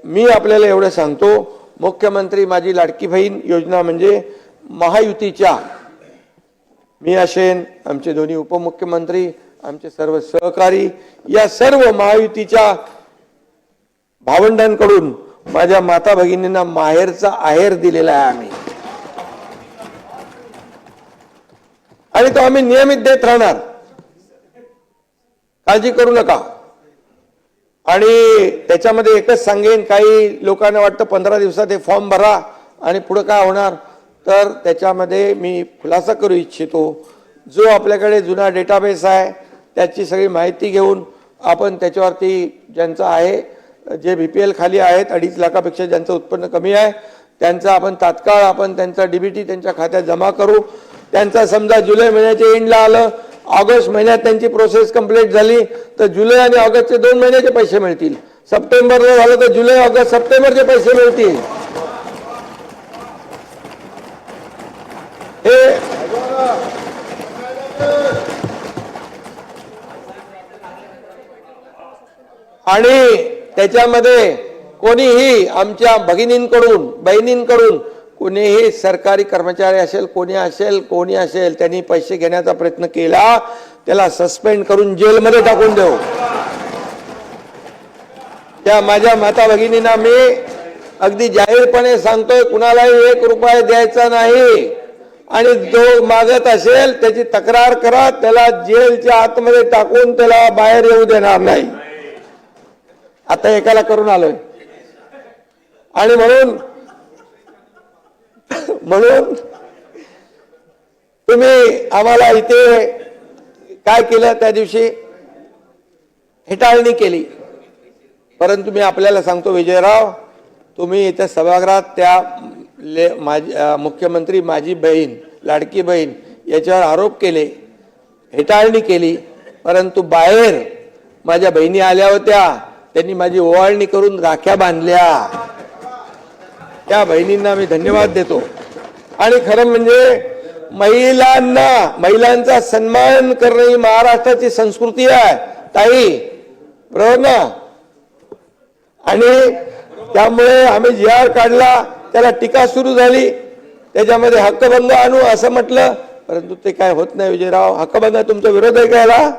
मी आपल्याला एवढं सांगतो, मुख्यमंत्री माझी लाडकी बहीण योजना म्हणजे महायुतीच्या, मी असेन, आमचे दोन्ही उपमुख्यमंत्री, आमचे सर्व सहकारी, या सर्व महायुतीच्या भावंडांकडून माझ्या माता भगिनींना माहेरचा आहेर दिलेला आहे आम्ही, आणि तो आम्ही नियमित देत राहणार, काळजी करू नका। आणि त्याच्यामध्ये एकच सांगेन, काही लोकांना वाटतं 15 दिवसात हे फॉर्म भरा आणि पुढे काय होणार, तर त्याच्यामध्ये मी खुलासा करू इच्छितो, जो आपल्याकडे जुना डेटाबेस आहे त्याची सगळी माहिती घेऊन आपण त्याच्यावरती ज्यांचं आहे, जे BPL खाली आहेत 2.5 लाखापेक्षा ज्यांचं उत्पन्न कमी आहे त्यांचा आपण तात्काळ आपण त्यांचा DBT त्यांच्या खात्यात जमा करू। त्यांचा समजा जुलै महिन्याच्या एंडला आलं, ऑगस्ट महिन्यात त्यांची प्रोसेस कंप्लीट झाली तर जुलै आणि ऑगस्टचे 2 महिन्याचे पैसे मिळतील, सप्टेंबरला झालं तर जुलै ऑगस्ट सप्टेंबरचे पैसे मिळतील। हे आणि त्याच्यामध्ये कोणीही आमच्या भगिनींकडून बहिणींकडून कोणीही सरकारी कर्मचारी असेल, कोणी असेल त्यांनी पैसे घेण्याचा प्रयत्न केला त्याला सस्पेंड करून जेलमध्ये टाकून देऊ। त्या माझ्या माता भगिनींना मी अगदी जाहीरपणे सांगतोय, कुणालाही 1 रुपया द्यायचा नाही, आणि जो मागत असेल त्याची तक्रार करा, त्याला जेलच्या आतमध्ये टाकून त्याला बाहेर येऊ देणार नाही। आता एकाला करून आलोय, आणि म्हणून तुम्ही आम्हाला इथे काय केलं, त्या दिवशी हेटाळणी केली, परंतु मी आपल्याला सांगतो विजयराव, तुम्ही इथे सभागृहात त्या मुख्यमंत्री माझी बहीण लाडकी बहीण याच्यावर आरोप केले, हेटाळणी केली, परंतु बाहेर माझ्या बहिणी आल्या होत्या, त्यांनी माझी ओवाळणी करून राख्या बांधल्या, त्या बहिणींना मी धन्यवाद देतो। आणि खरं म्हणजे महिलांचा सन्मान करणं ही महाराष्ट्राची संस्कृती आहे ताई, बरोबर ना? आणि त्यामुळे आम्ही GR काढला, त्याला टीका सुरू झाली, त्याच्यामध्ये हक्कभंग आणू असं म्हटलं, परंतु ते काय होत नाही विजयराव, हक्कभंग तुमचा विरोध आहे का याला?